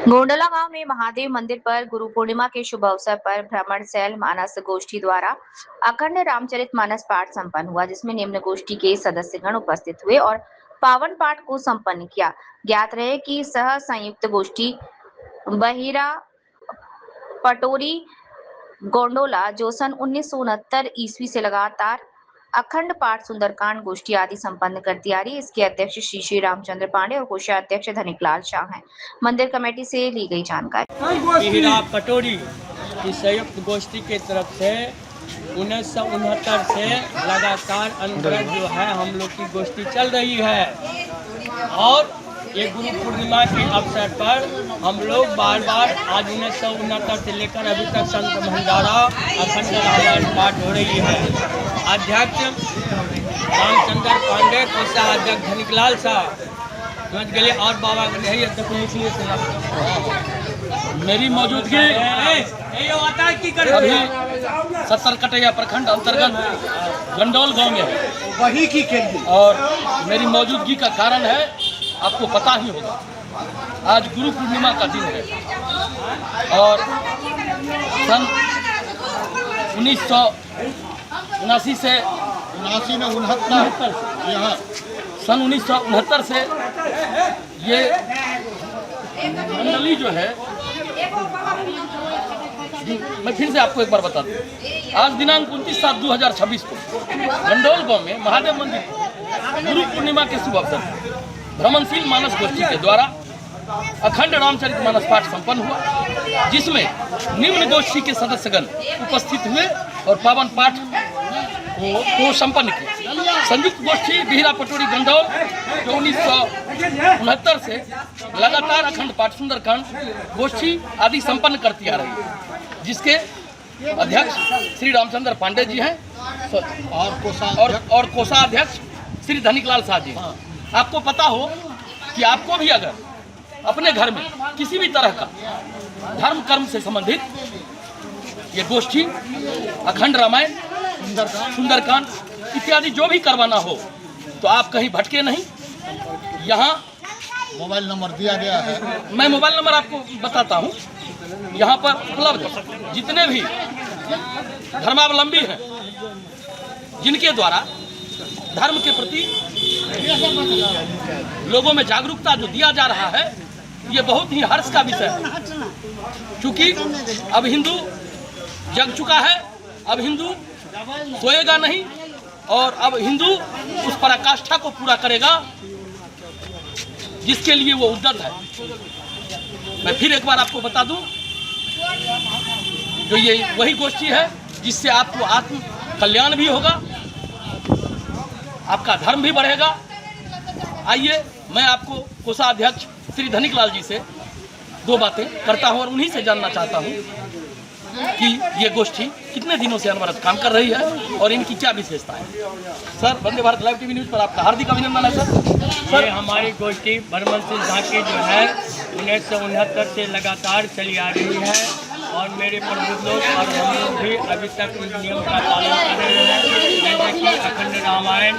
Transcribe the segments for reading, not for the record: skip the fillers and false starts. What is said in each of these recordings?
गोंडला गांव में महादेव मंदिर पर गुरु पूर्णिमा के शुभ अवसर पर भ्रमण शैल मानस गोष्ठी द्वारा अखंड रामचरित मानस पाठ संपन्न हुआ, जिसमें निम्न गोष्ठी के सदस्यगण उपस्थित हुए और पावन पाठ को संपन्न किया। ज्ञात रहे कि सह संयुक्त गोष्ठी बहिरा पटोरी गोंडोला जो सन 1969 ईस्वी से लगातार अखंड पाठ सुंदरकांड गोष्ठी आदि संपन्न करती आ रही है। इसके अध्यक्ष श्री श्री रामचंद्र पांडे और कोषाध्यक्ष धनिकलाल शाह हैं। मंदिर कमेटी से ली गई जानकारी। हीरा पटोरी की संयुक्त गोष्ठी की तरफ से 1969 से लगातार अनवरत जो है हम लोग की गोष्ठी चल रही है और ये गुरु पूर्णिमा के अवसर पर हम लोग बार बार आज 1969 से लेकर अभी तक संत भंडारा अखंड रामायण पाठ हो रही है। अध्यक्ष रामचंद्र पांडे, कोषाध्यक्ष धनिकलाल शाह समझ गए और बाबा मेरी मौजूदगी अभी 70 कटैया प्रखंड अंतर्गत गंडौल गांव में है वही की केंद्र और मेरी मौजूदगी का कारण है आपको पता ही होगा। आज गुरु पूर्णिमा का दिन है और सन 1979 से 1969 से ये मंडली जो है, मैं फिर से आपको एक बार बता दूं, आज दिनांक 29/7/2026 को गंडौल गांव में महादेव मंदिर गुरु पूर्णिमा के शुभ अवसर पर भ्रमणशील मानस गोष्ठी के द्वारा अखंड रामचरित मानस पाठ संपन्न हुआ, जिसमें निम्न गोष्ठी के सदस्यगण उपस्थित हुए और पावन पाठ को संपन्न किया। संयुक्त गोष्ठी बिहरा पटोरी गंडौल जो 1969 से लगातार अखंड पाठ सुंदरकांड गोष्ठी आदि संपन्न करती आ रही है, जिसके अध्यक्ष श्री रामचंद्र पांडे जी हैं और कोषाध्यक्ष श्री धनिकलाल शाह जी। आपको पता हो कि आपको भी अगर अपने घर में किसी भी तरह का धर्म कर्म से संबंधित ये गोष्ठी अखंड रामायण सुंदरकांड इत्यादि जो भी करवाना हो तो आप कहीं भटके नहीं। यहाँ मोबाइल नंबर दिया गया है, मैं मोबाइल नंबर आपको बताता हूँ। यहाँ पर उपलब्ध जितने भी धर्मावलंबी हैं जिनके द्वारा धर्म के प्रति लोगों में जागरूकता जो दिया जा रहा है, ये बहुत ही हर्ष का विषय है, क्योंकि अब हिंदू जग चुका है, अब हिंदू सोएगा नहीं और अब हिंदू उस पराकाष्ठा को पूरा करेगा जिसके लिए वो उद्यत है। मैं फिर एक बार आपको बता दूं, जो ये वही गोष्ठी है जिससे आपको आत्म कल्याण भी होगा, आपका धर्म भी बढ़ेगा। आइए मैं आपको कोषाध्यक्ष श्री धनिकलाल जी से दो बातें करता हूं और उन्हीं से जानना चाहता हूं कि ये गोष्ठी कितने दिनों से अनवरत काम कर रही है और इनकी क्या विशेषता है। Sir, Vande Bharat live TV news पर आपका हार्दिक अभिनंदन है सर। ये हमारी गोष्ठी भ्रमणशील झांकी जो है 1969 से लगातार चली आ रही है और मेरे प्रबुद्ध लोग और हम लोग भी अभी तक इस नियम का पालन कर रहे हैं, जैसे कि अखंड रामायण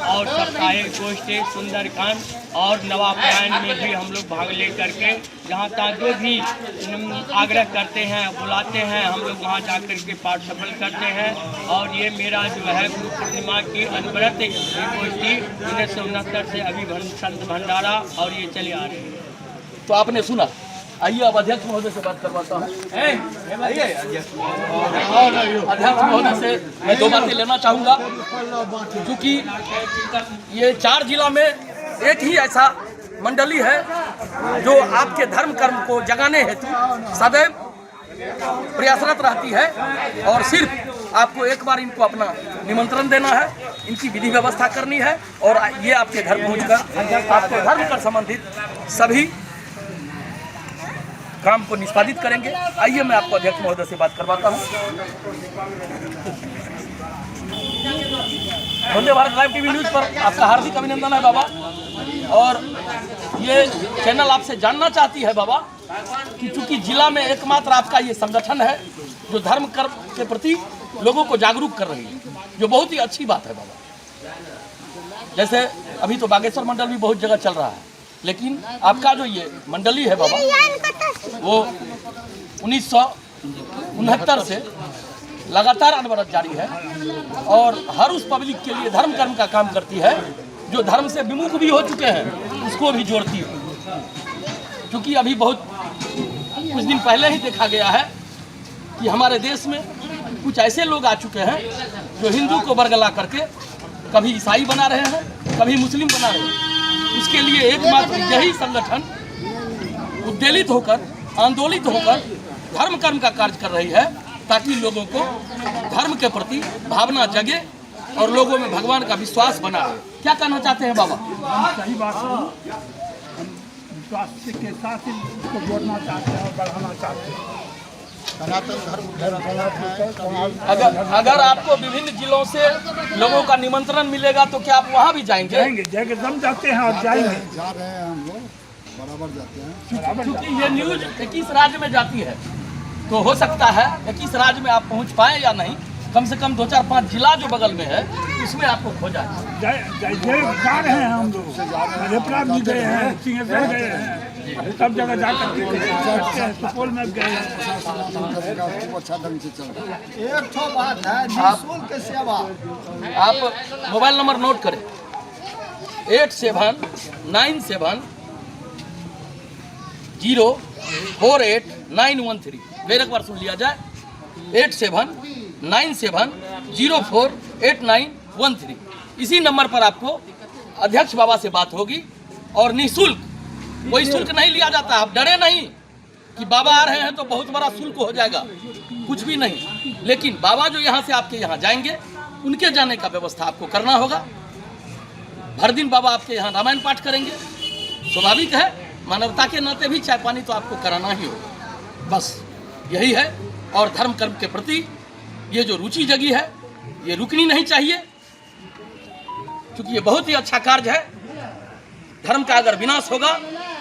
और साप्ताहिक गोष्ठी सुंदरकांड और नवापरायण में भी हम लोग भाग ले करके जहाँ तक जो भी आग्रह करते हैं बुलाते हैं हम लोग वहाँ जा कर के पाठ सफल करते हैं। और ये मेरा जो है गुरु पूर्णिमा की अनवरत गोष्ठी 1969 से अभी संत भंडारा और ये चली आ रही है। तो आपने सुना। आइए अब अध्यक्ष महोदय से बात करवाता हूँ। अध्यक्ष महोदय से मैं दो बातें लेना चाहूँगा, क्योंकि ये 4 जिला में एक ही ऐसा मंडली है जो आपके धर्म कर्म को जगाने हेतु सदैव प्रयासरत रहती है और सिर्फ आपको एक बार इनको अपना निमंत्रण देना है, इनकी विधि व्यवस्था करनी है और ये आपके घर पहुँचकर आपके धर्म कर संबंधित सभी काम को निष्पादित करेंगे। आइए मैं आपको अध्यक्ष महोदय से बात करवाता हूँ। Vande Bharat live TV news पर आपका हार्दिक अभिनंदन है बाबा। और ये चैनल आपसे जानना चाहती है बाबा कि चूंकि जिला में एकमात्र आपका ये संगठन है जो धर्म कर्म के प्रति लोगों को जागरूक कर रही है, जो बहुत ही अच्छी बात है बाबा। जैसे अभी तो बागेश्वर मंडल भी बहुत जगह चल रहा है, लेकिन आपका जो ये मंडली है बाबा, वो 1969 से लगातार अनवरत जारी है और हर उस पब्लिक के लिए धर्म कर्म का काम करती है जो धर्म से विमुख भी हो चुके हैं, उसको भी जोड़ती है। क्योंकि अभी बहुत कुछ दिन पहले ही देखा गया है कि हमारे देश में कुछ ऐसे लोग आ चुके हैं जो हिंदू को बरगला करके कभी ईसाई बना रहे हैं, कभी मुस्लिम बना रहे हैं। उसके लिए एकमात्र यही संगठन उद्वेलित होकर, आंदोलित होकर धर्म कर्म का कार्य कर रही है, ताकि लोगों को धर्म के प्रति भावना जगे और लोगों में भगवान का विश्वास बना रहे। क्या कहना चाहते हैं बाबा? सही बात है, हम विश्वास के साथ ही उसको जोड़ना चाहते हैं और बढ़ाना चाहते हैं। अगर आपको विभिन्न जिलों से लोगों का निमंत्रण मिलेगा तो क्या आप वहाँ भी जाएंगे? जाएंगे, एकदम जाते हैं और जाएंगे। जा रहे हैं हम लोग, बराबर जाते हैं। क्योंकि ये न्यूज 21 राज्य में जाती है, तो हो सकता है 21 राज्य में आप पहुँच पाए या नहीं, कम से कम 2-4-5 जिला जो बगल में है उसमें आपको खोजा है। जा रहे हैं हम लोग, मधेपुरा भी गए हैं, सिंहेश्वर गए हैं, सब जगह जा करके सुपौल में गए हैं। अच्छा ढंग से चल रहा है। एक तो बात है, निःशुल्क सेवा। आप मोबाइल नंबर नोट करें, 8797048913। फिर एक बार सुन लिया जाए, 8797048913। इसी नंबर पर आपको अध्यक्ष बाबा से बात होगी और निःशुल्क, कोई शुल्क नहीं लिया जाता। आप डरे नहीं कि बाबा आ रहे हैं तो बहुत बड़ा शुल्क हो जाएगा, कुछ भी नहीं। लेकिन बाबा जो यहाँ से आपके यहाँ जाएंगे, उनके जाने का व्यवस्था आपको करना होगा। हर दिन बाबा आपके यहाँ रामायण पाठ करेंगे, स्वाभाविक है, मानवता के नाते भी चाय पानी तो आपको कराना ही होगा। बस यही है। और धर्म कर्म के प्रति ये जो रुचि जगी है, ये रुकनी नहीं चाहिए, क्योंकि ये बहुत ही अच्छा कार्य है। धर्म का अगर विनाश होगा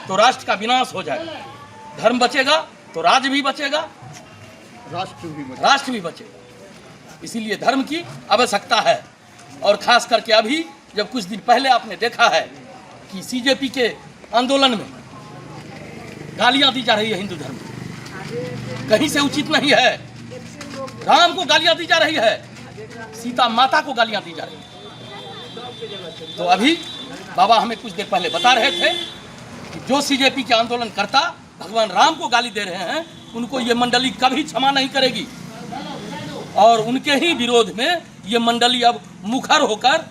तो राष्ट्र का विनाश हो जाएगा, धर्म बचेगा तो राज्य भी बचेगा, राष्ट्र भी बचेगा। इसीलिए धर्म की आवश्यकता है। और खास करके अभी जब कुछ दिन पहले आपने देखा है कि सीजेपी के आंदोलन में गालियां दी जा रही है हिंदू धर्म को, कहीं से उचित नहीं है। राम को गालियां दी जा रही है, सीता माता को गालियां दी जा रही है। तो अभी बाबा हमें कुछ देर पहले बता रहे थे कि जो सीजेपी के आंदोलन करता भगवान राम को गाली दे रहे हैं, उनको ये मंडली कभी क्षमा नहीं करेगी। और उनके ही विरोध में ये मंडली अब मुखर होकर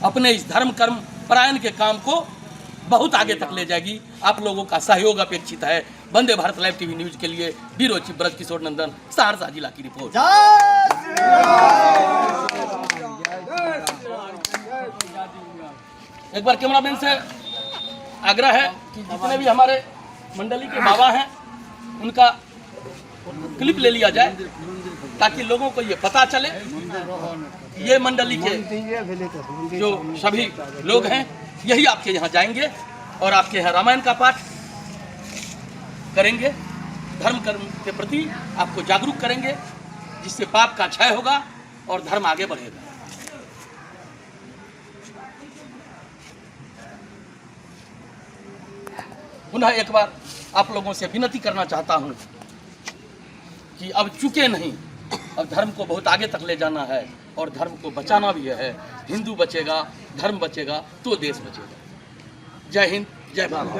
अपने इस धर्म कर्म परायण के काम को बहुत आगे तक ले जाएगी। आप लोगों का सहयोग अपेक्षित है। Vande Bharat live TV news के लिए ब्यूरो चीफ ब्रज किशोर नंदन, सहरसा जिला की रिपोर्ट। एक बार कैमरामैन से आग्रह है कि जितने भी हमारे मंडली के बाबा हैं उनका क्लिप ले लिया जाए, ताकि लोगों को ये पता चले ये मंडली के जो सभी लोग हैं यही आपके यहाँ जाएंगे और आपके यहाँ रामायण का पाठ करेंगे, धर्म कर्म के प्रति आपको जागरूक करेंगे, जिससे पाप का क्षय होगा और धर्म आगे बढ़ेगा। पुनः एक बार आप लोगों से विनती करना चाहता हूँ कि अब चुके नहीं, अब धर्म को बहुत आगे तक ले जाना है और धर्म को बचाना भी है। हिंदू बचेगा, धर्म बचेगा तो देश बचेगा। जय हिंद, जय भारत।